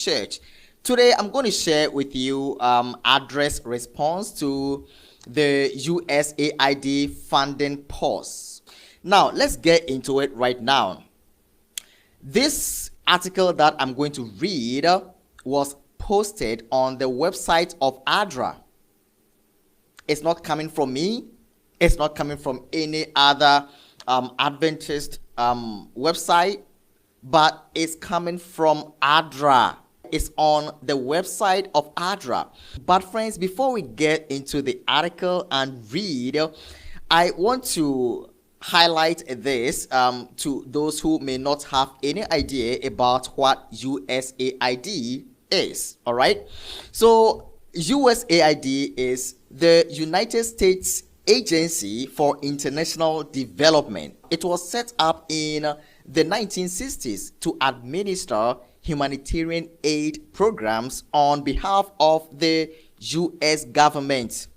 Church. Today, I'm going to share with you Adra's response to the USAID funding pause. Now, let's get into it right now. This article that I'm going to read was posted on the website of Adra. It's not coming from me. It's not coming from any other Adventist website, but it's coming from Adra. It's on the website of Adra. But friends, before we get into the article and read, I want to highlight this to those who may not have any idea about what USAID is. All right. So USAID is the United States Agency for International Development. It was set up in the 1960s to administer humanitarian aid programs on behalf of the U.S. government.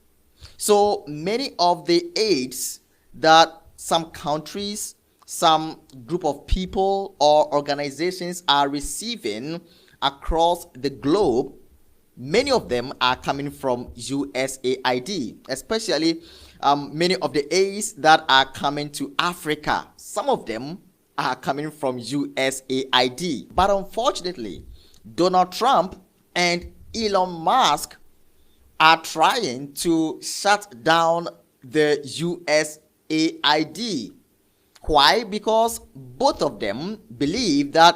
So many of the aids that some countries, some group of people or organizations are receiving across the globe, many of them are coming from USAID, especially many of the aids that are coming to Africa. Some of them are coming from USAID. But unfortunately, Donald Trump and Elon Musk are trying to shut down the USAID. Why? Because both of them believe that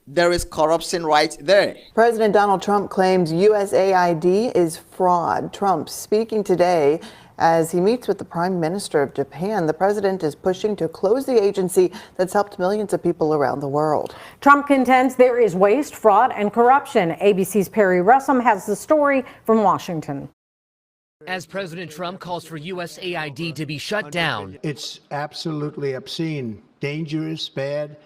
there is corruption right there. President Donald Trump claims USAID is fraud. Trump speaking today as he meets with the Prime Minister of Japan. The president is pushing to close the agency that's helped millions of people around the world. Trump contends there is waste, fraud, and corruption. ABC's Perry Russum has the story from Washington. As President Trump calls for USAID to be shut down. It's absolutely obscene, dangerous, bad,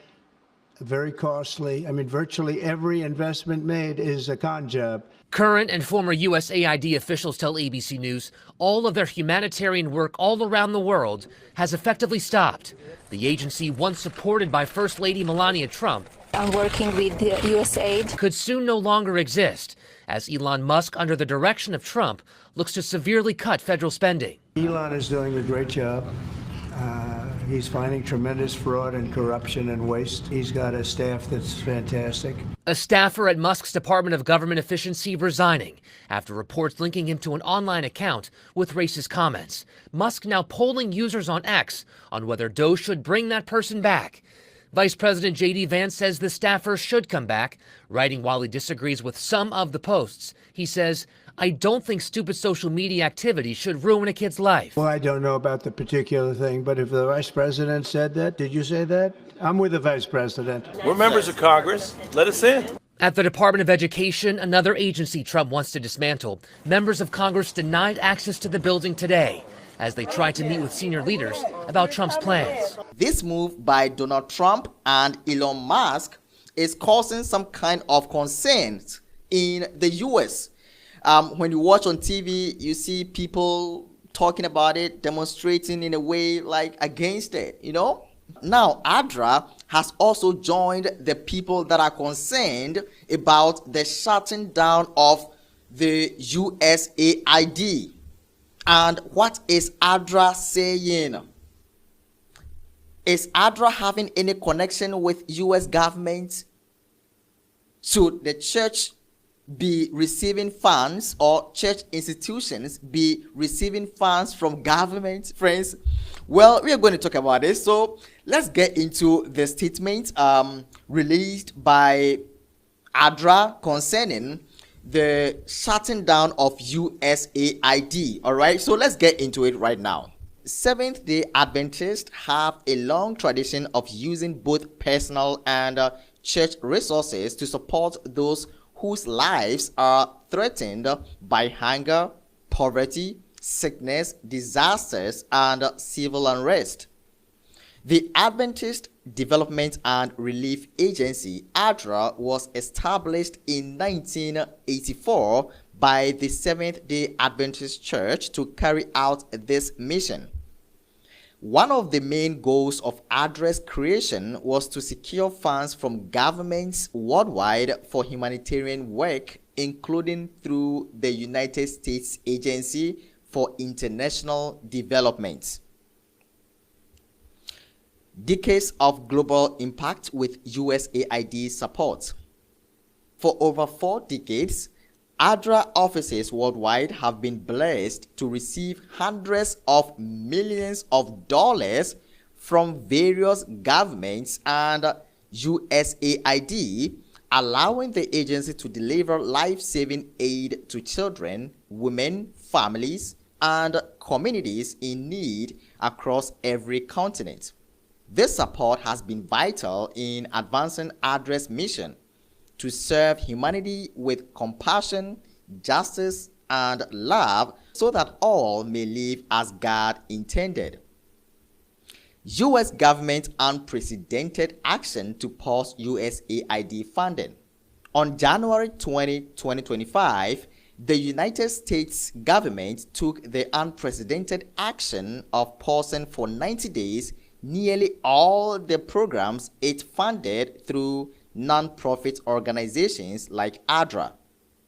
very costly. I mean, virtually every investment made is a con job. Current and former USAID officials tell ABC News all of their humanitarian work all around the world has effectively stopped. The agency, once supported by First Lady Melania Trump, I'm working with the USAID, could soon no longer exist as Elon Musk, under the direction of Trump, looks to severely cut federal spending. Elon is doing a great job. He's finding tremendous fraud and corruption and waste. He's got a staff that's fantastic. A staffer at Musk's Department of Government Efficiency resigning after reports linking him to an online account with racist comments. Musk now polling users on X on whether Doge should bring that person back. Vice President J.D. Vance says the staffer should come back, writing while he disagrees with some of the posts. He says, "I don't think stupid social media activity should ruin a kid's life." Well, I don't know about the particular thing, but if the vice president said that, did you say that? I'm with the vice president. We're members of Congress. Let us in. At the Department of Education, another agency Trump wants to dismantle, members of Congress denied access to the building today as they tried to meet with senior leaders about Trump's plans. This move by Donald Trump and Elon Musk is causing some kind of concerns in the U.S. When you watch on TV, you see people talking about it, demonstrating in a way like against it, you know? Now, Adra has also joined the people that are concerned about the shutting down of the USAID. And what is Adra saying? Is Adra having any connection with U.S. government? Should the church be receiving funds, or church institutions be receiving funds from government, friends? Well, we are going to talk about this. So let's get into the statement released by Adra concerning the shutting down of USAID. All right, so let's get into it right now. Seventh-day Adventists have a long tradition of using both personal and church resources to support those whose lives are threatened by hunger, poverty, sickness, disasters, and civil unrest. The Adventist Development and Relief Agency, Adra, was established in 1984 by the Seventh-day Adventist Church to carry out this mission. One of the main goals of Adra's creation was to secure funds from governments worldwide for humanitarian work, including through the United States Agency for International Development. Decades of global impact with USAID support. For over 4 decades, Adra offices worldwide have been blessed to receive hundreds of millions of dollars from various governments and USAID, allowing the agency to deliver life-saving aid to children, women, families, and communities in need across every continent. This support has been vital in advancing Adra's mission to serve humanity with compassion, justice, and love so that all may live as God intended. U.S. government unprecedented action to pause USAID funding. On January 20, 2025, the United States government took the unprecedented action of pausing for 90 days nearly all the programs it funded through non-profit organizations like Adra.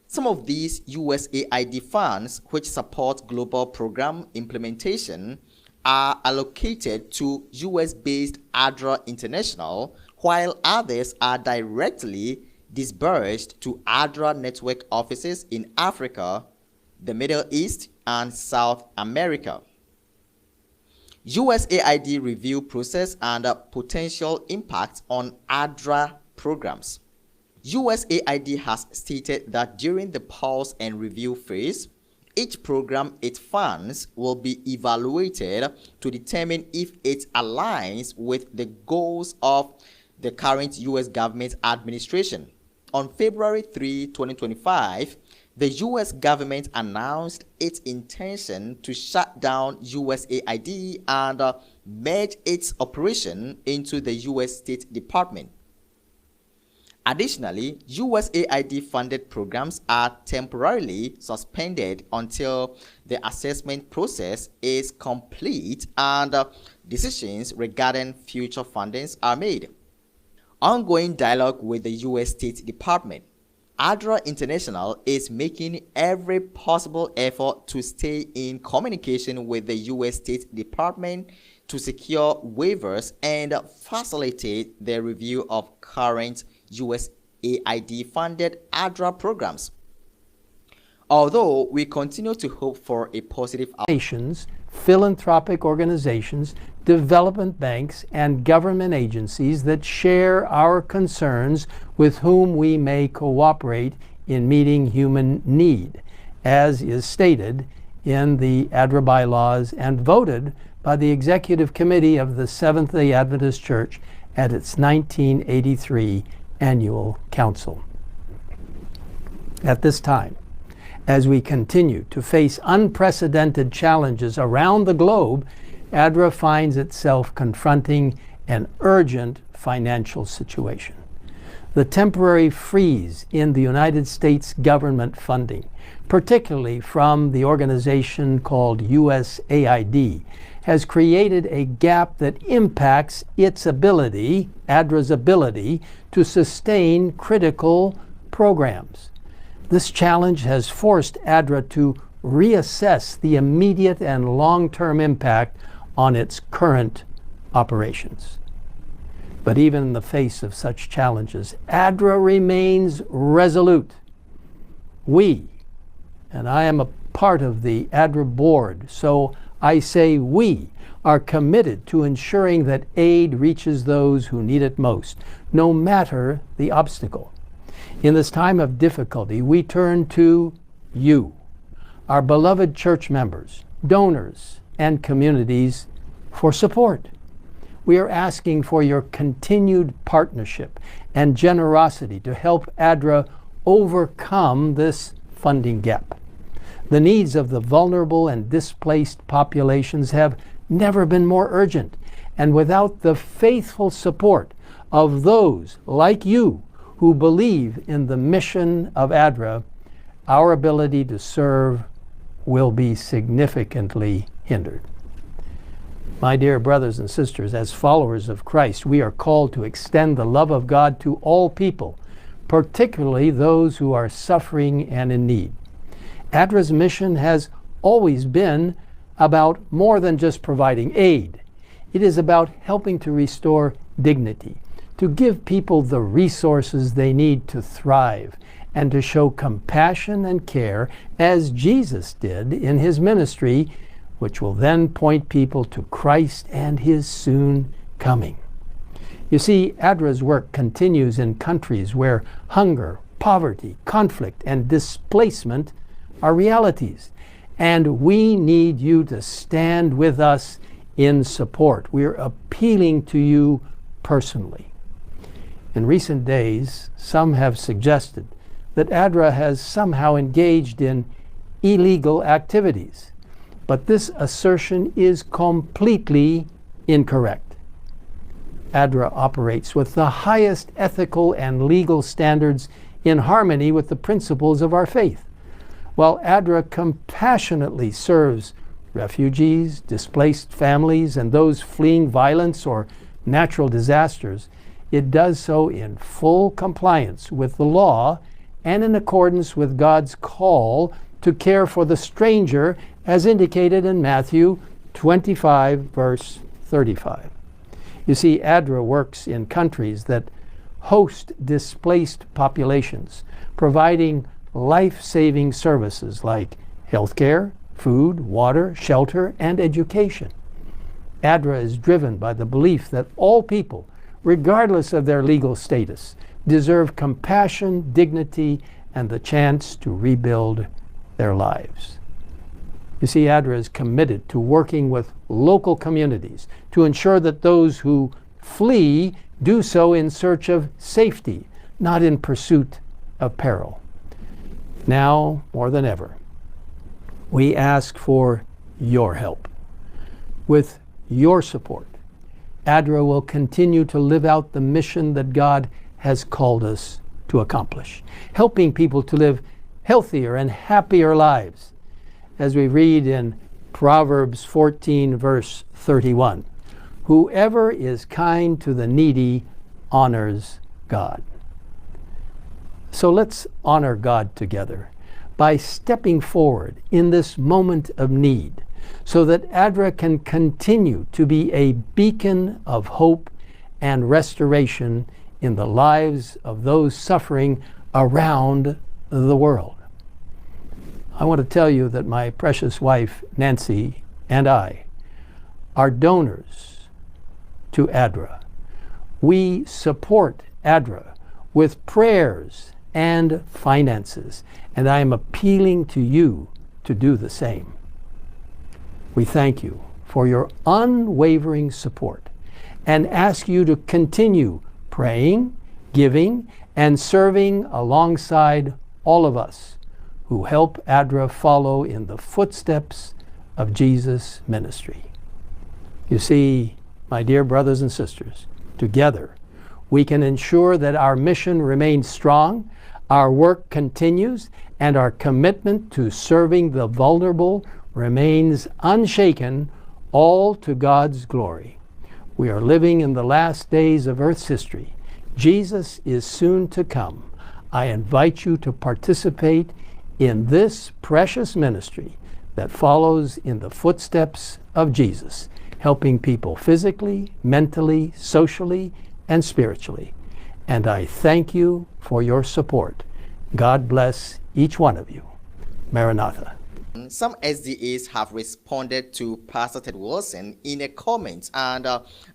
Some of these USAID funds, which support global program implementation, are allocated to US-based Adra International, while others are directly disbursed to Adra network offices in Africa, the Middle East, and South America. USAID review process and potential impact on Adra programs. USAID has stated that during the pause and review phase, each program it funds will be evaluated to determine if it aligns with the goals of the current US government administration. On February 3, 2025, the US government announced its intention to shut down USAID and merge its operation into the US State Department. Additionally, USAID-funded programs are temporarily suspended until the assessment process is complete and decisions regarding future fundings are made. Ongoing dialogue with the U.S. State Department. Adra International is making every possible effort to stay in communication with the U.S. State Department to secure waivers and facilitate the review of current USAID-funded Adra programs. Although we continue to hope for a positive nations, philanthropic organizations, development banks, and government agencies that share our concerns with whom we may cooperate in meeting human need, as is stated in the Adra bylaws and voted by the Executive Committee of the Seventh-day Adventist Church at its 1983 Annual Council. At this time, as we continue to face unprecedented challenges around the globe, Adra finds itself confronting an urgent financial situation. The temporary freeze in the United States government funding, particularly from the organization called USAID, has created a gap that impacts its ability, Adra's ability, to sustain critical programs. This challenge has forced Adra to reassess the immediate and long-term impact on its current operations. But even in the face of such challenges, Adra remains resolute. We, and I am a part of the Adra board, so I say we are committed to ensuring that aid reaches those who need it most, no matter the obstacle. In this time of difficulty, we turn to you, our beloved church members, donors, and communities for support. We are asking for your continued partnership and generosity to help Adra overcome this funding gap. The needs of the vulnerable and displaced populations have never been more urgent, and without the faithful support of those like you who believe in the mission of Adra, our ability to serve will be significantly hindered. My dear brothers and sisters, as followers of Christ, we are called to extend the love of God to all people, particularly those who are suffering and in need. Adra's mission has always been about more than just providing aid. It is about helping to restore dignity, to give people the resources they need to thrive, and to show compassion and care as Jesus did in his ministry, which will then point people to Christ and his soon coming. You see, Adra's work continues in countries where hunger, poverty, conflict, and displacement are realities. And we need you to stand with us in support. We're appealing to you personally. In recent days, some have suggested that Adra has somehow engaged in illegal activities. But this assertion is completely incorrect. Adra operates with the highest ethical and legal standards in harmony with the principles of our faith. While Adra compassionately serves refugees, displaced families, and those fleeing violence or natural disasters, it does so in full compliance with the law and in accordance with God's call to care for the stranger as indicated in Matthew 25, verse 35. You see, Adra works in countries that host displaced populations, providing life-saving services like healthcare, food, water, shelter, and education. Adra is driven by the belief that all people, regardless of their legal status, deserve compassion, dignity, and the chance to rebuild their lives. You see, Adra is committed to working with local communities to ensure that those who flee do so in search of safety, not in pursuit of peril. Now, more than ever, we ask for your help. With your support, Adra will continue to live out the mission that God has called us to accomplish, helping people to live healthier and happier lives. As we read in Proverbs 14, verse 31, whoever is kind to the needy honors God. So let's honor God together by stepping forward in this moment of need so that Adra can continue to be a beacon of hope and restoration in the lives of those suffering around the world. I want to tell you that my precious wife, Nancy, and I are donors to Adra. We support Adra with prayers and finances, and I am appealing to you to do the same. We thank you for your unwavering support and ask you to continue praying, giving, and serving alongside all of us who help Adra follow in the footsteps of Jesus' ministry. You see, my dear brothers and sisters, together we can ensure that our mission remains strong, our work continues, and our commitment to serving the vulnerable remains unshaken, all to God's glory. We are living in the last days of Earth's history. Jesus is soon to come. I invite you to participate in this precious ministry that follows in the footsteps of Jesus, helping people physically, mentally, socially, and spiritually. And I thank you for your support. God bless each one of you. Maranatha. Some SDAs have responded to Pastor Ted Willson in a comment, and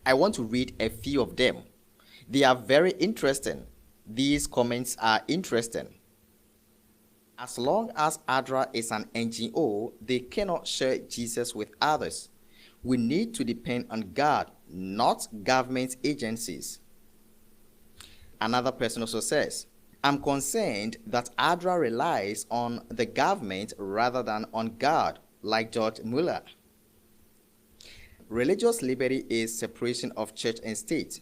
I want to read a few of them. They are very interesting. These comments are interesting. As long as Adra is an NGO, they cannot share Jesus with others. We need to depend on God, not government agencies. Another person also says, I'm concerned that Adra relies on the government rather than on God, like George Muller. Religious liberty is separation of church and state.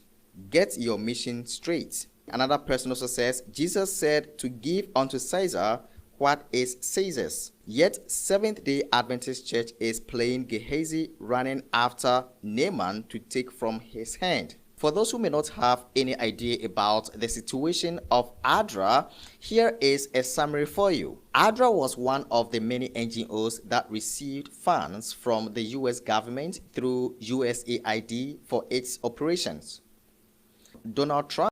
Get your mission straight. Another person also says, Jesus said to give unto Caesar what is seizures. Yet Seventh-day Adventist Church is playing Gehazi, running after Naaman to take from his hand. For those who may not have any idea about the situation of Adra, here is a summary for you. Adra was one of the many NGOs that received funds from the US government through USAID for its operations. Donald Trump